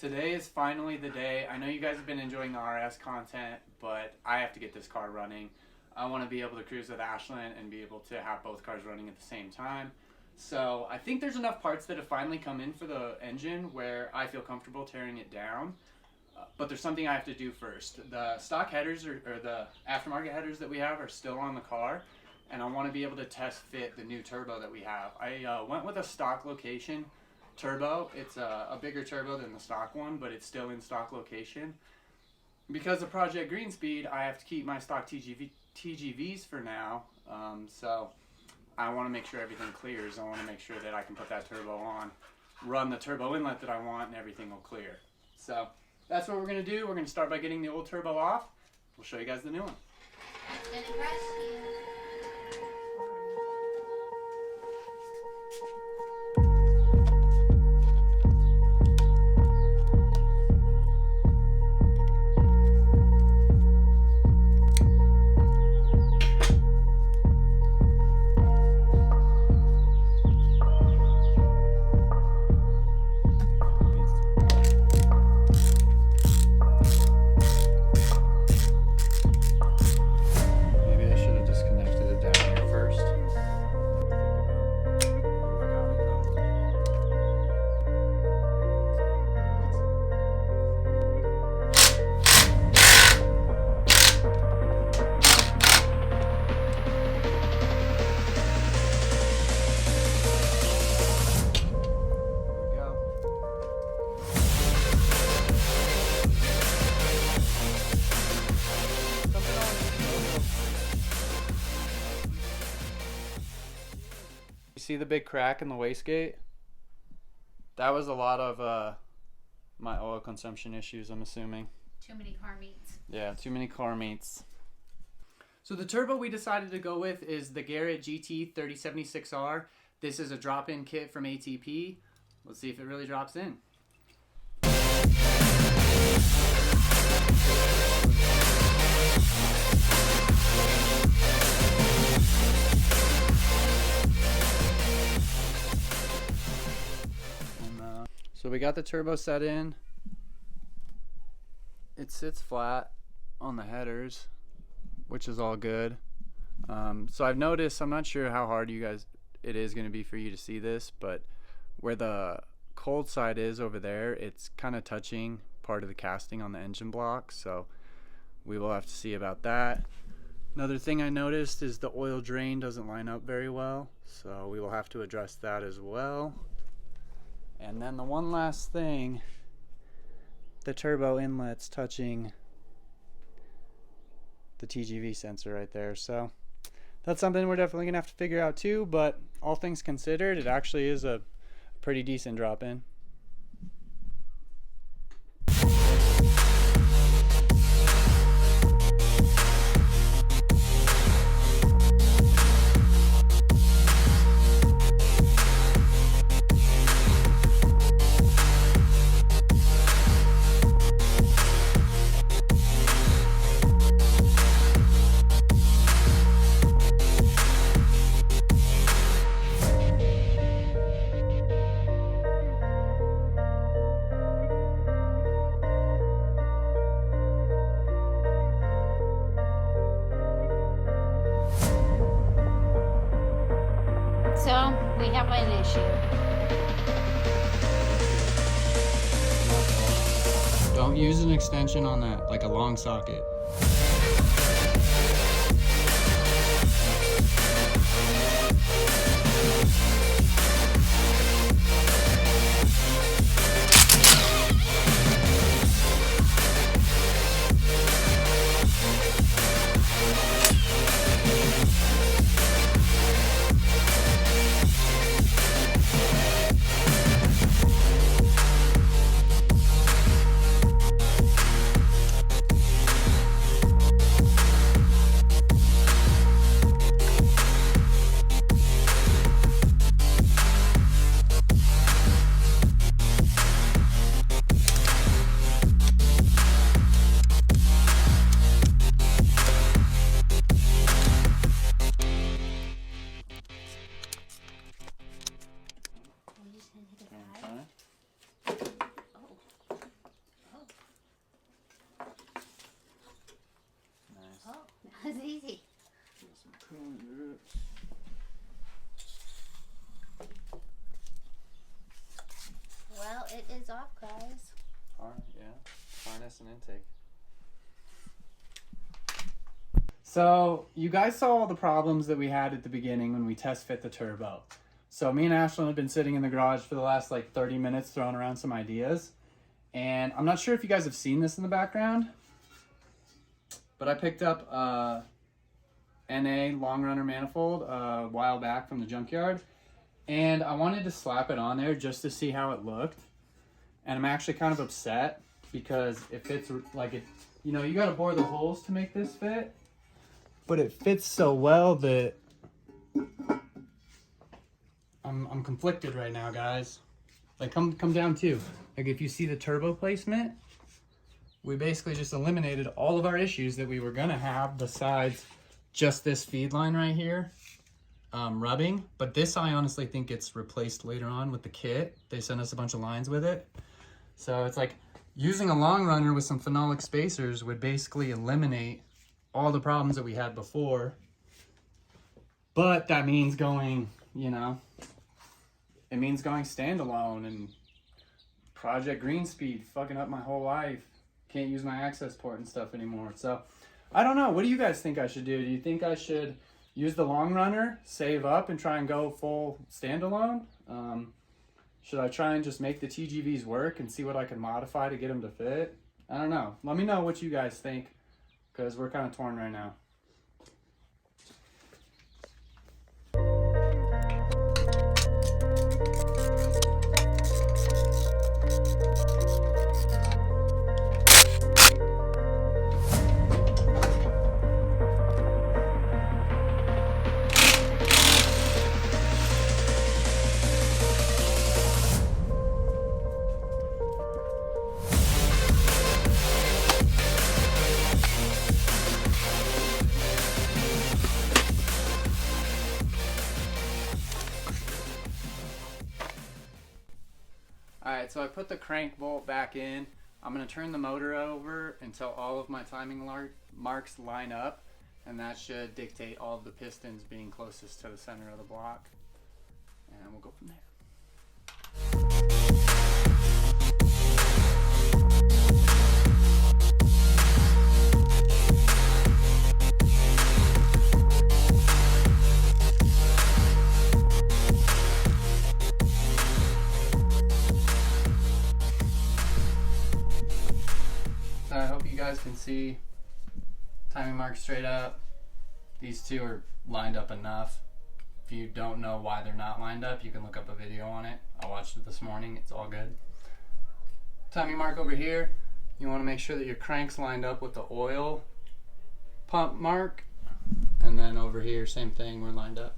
Today is finally the day. I know you guys have been enjoying the RS content, but I have to get this car running. I want to be able to cruise with Ashlyn and be able to have both cars running at the same time. So I think there's enough parts that have finally come in for the engine where I feel comfortable tearing it down. But there's something I have to do first. The stock headers or the aftermarket headers that we have are still on the car, and I want to be able to test fit the new turbo that we have. I went with a stock location turbo. It's a bigger turbo than the stock one, but it's still in stock location. Because of Project Greenspeed, I have to keep my stock TGVs for now. So I want to make sure everything clears. I want to make sure that I can put that turbo on, run the turbo inlet that I want, and everything will clear. So that's what we're going to do. We're going to start by getting the old turbo off. We'll show you guys the new one. See the big crack in the wastegate? That was a lot of my oil consumption issues, I'm assuming. Too many car meets. Yeah, too many car meets. So the turbo we decided to go with is the Garrett GT 3076R. This is a drop-in kit from ATP. Let's see if it really drops in. So we got the turbo set in. It sits flat on the headers, which is all good. So I've noticed, I'm not sure how hard it is going to be for you to see this, but where the cold side is over there, it's kind of touching part of the casting on the engine block. So we will have to see about that. Another thing I noticed is the oil drain doesn't line up very well. So we will have to address that as well. And then the one last thing, the turbo inlet's touching the TGV sensor right there. So that's something we're definitely gonna have to figure out too, but all things considered, it actually is a pretty decent drop in. So we have an issue. Don't use an extension on that, like a long socket. it is off, guys. Alright, yeah. Harness and intake. So, you guys saw all the problems that we had at the beginning when we test fit the turbo. So, me and Ashlyn have been sitting in the garage for the last like 30 minutes throwing around some ideas. And I'm not sure if you guys have seen this in the background, but I picked up NA long runner manifold a while back from the junkyard, and I wanted to slap it on there just to see how it looked. And I'm actually kind of upset because it fits like it, you know, you got to bore the holes to make this fit, but it fits so well that I'm conflicted right now, guys. Like, come down too. Like, if you see the turbo placement, we basically just eliminated all of our issues that we were gonna have besides just this feed line right here rubbing. But this, I honestly think gets replaced later on with the kit. They sent us a bunch of lines with it. So it's like using a long runner with some phenolic spacers would basically eliminate all the problems that we had before. But that means going, you know, it means going standalone, and Project Green Speed fucking up my whole life. Can't use my access port and stuff anymore. So I don't know. What do you guys think I should do? Do you think I should use the long runner, save up, and try and go full standalone? Should I try and just make the TGVs work and see what I can modify to get them to fit? I don't know. Let me know what you guys think, because we're kind of torn right now. Alright, so I put the crank bolt back in. I'm going to turn the motor over until all of my timing marks line up, and that should dictate all of the pistons being closest to the center of the block. And we'll go from there. So I hope you guys can see timing marks straight up. These two are lined up enough. If you don't know why they're not lined up, you can look up a video on it. I watched it this morning. It's all good. Timing mark over here. You want to make sure that your crank's lined up with the oil pump mark. And then over here, same thing, we're lined up.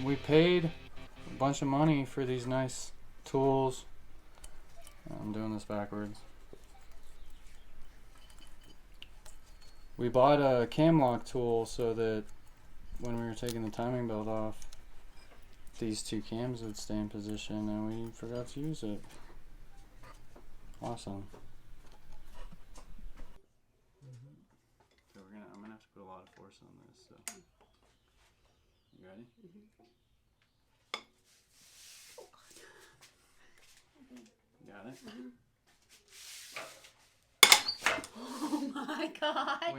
We paid a bunch of money for these nice tools. I'm doing this backwards. We bought a cam lock tool so that when we were taking the timing belt off, these two cams would stay in position, and we forgot to use it. Awesome. So I'm gonna have to put a lot of force on this. So, you ready? Got it? Oh my god.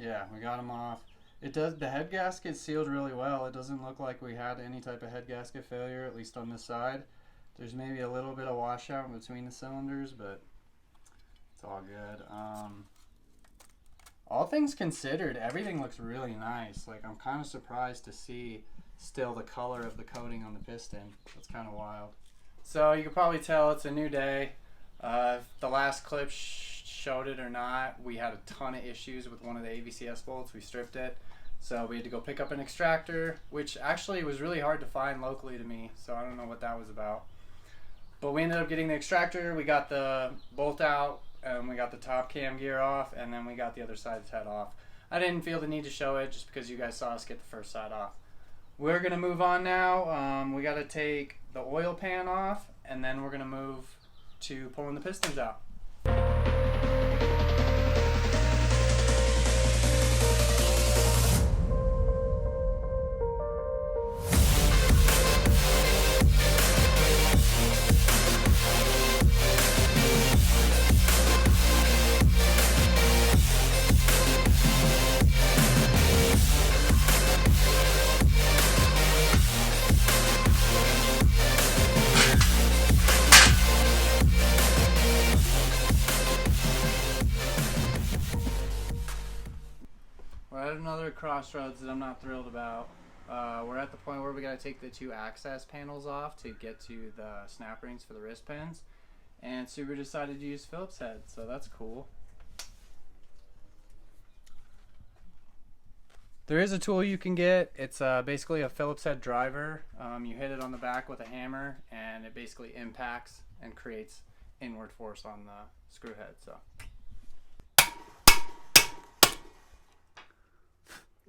Yeah, we got them off. The head gasket sealed really well. It doesn't look like we had any type of head gasket failure, at least on this side. There's maybe a little bit of washout in between the cylinders, but it's all good. All things considered, everything looks really nice. Like, I'm kind of surprised to see still the color of the coating on the piston. That's kind of wild. So you can probably tell it's a new day. The last clip showed it or not, we had a ton of issues with one of the AVCS bolts. We stripped it, so we had to go pick up an extractor, which actually was really hard to find locally to me, so I don't know what that was about. But we ended up getting the extractor, we got the bolt out, and we got the top cam gear off, and then we got the other side's head off. I didn't feel the need to show it just because you guys saw us get the first side off. We're going to move on now. We got to take the oil pan off, and then we're going to move to pulling the pistons out. We're at another crossroads that I'm not thrilled about. We're at the point where we got to take the two access panels off to get to the snap rings for the wrist pins, and Subaru decided to use Phillips head, so that's cool. There is a tool you can get. It's basically a Phillips head driver. You hit it on the back with a hammer, and it basically impacts and creates inward force on the screw head. So.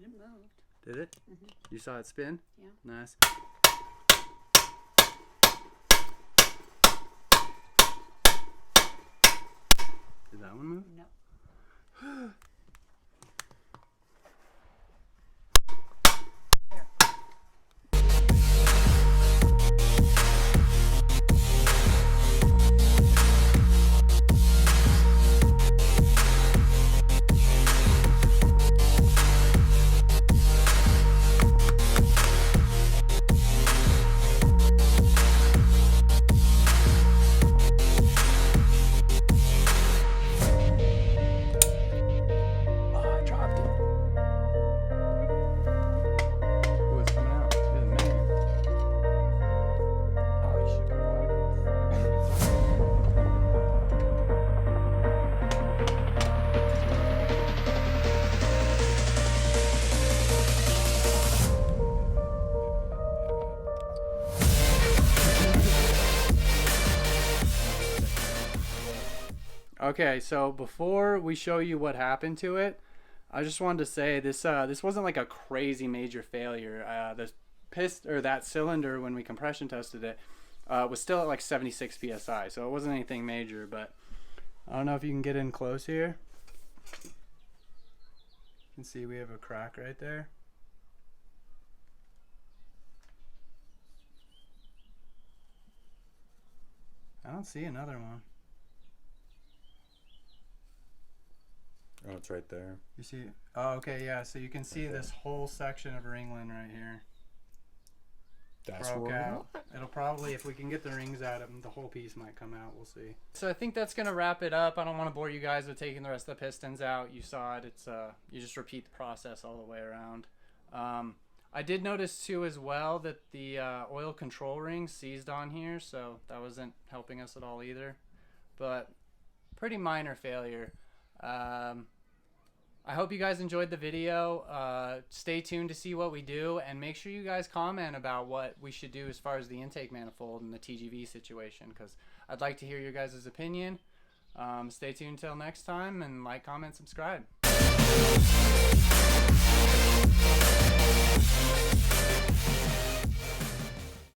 It moved. Did it? Mm-hmm. You saw it spin? Yeah. Nice. Did that one move? No. Okay, so before we show you what happened to it, I just wanted to say this wasn't like a crazy major failure. That cylinder, when we compression tested it, was still at like 76 psi, so it wasn't anything major. But I don't know if you can get in close here. You can see we have a crack right there. I don't see another one. Oh, it's right there. You see? Oh, okay, yeah. So you can see this whole section of ringling right here. That's Broke where out. It'll probably, if we can get the rings out of them, the whole piece might come out. We'll see. So I think that's gonna wrap it up. I don't want to bore you guys with taking the rest of the pistons out. You saw it. It's you just repeat the process all the way around. I did notice too as well that the oil control ring seized on here, so that wasn't helping us at all either. But pretty minor failure. I hope you guys enjoyed the video. Stay tuned to see what we do, and make sure you guys comment about what we should do as far as the intake manifold and the TGV situation, because I'd like to hear your guys' opinion. Stay tuned until next time, and like, comment, subscribe.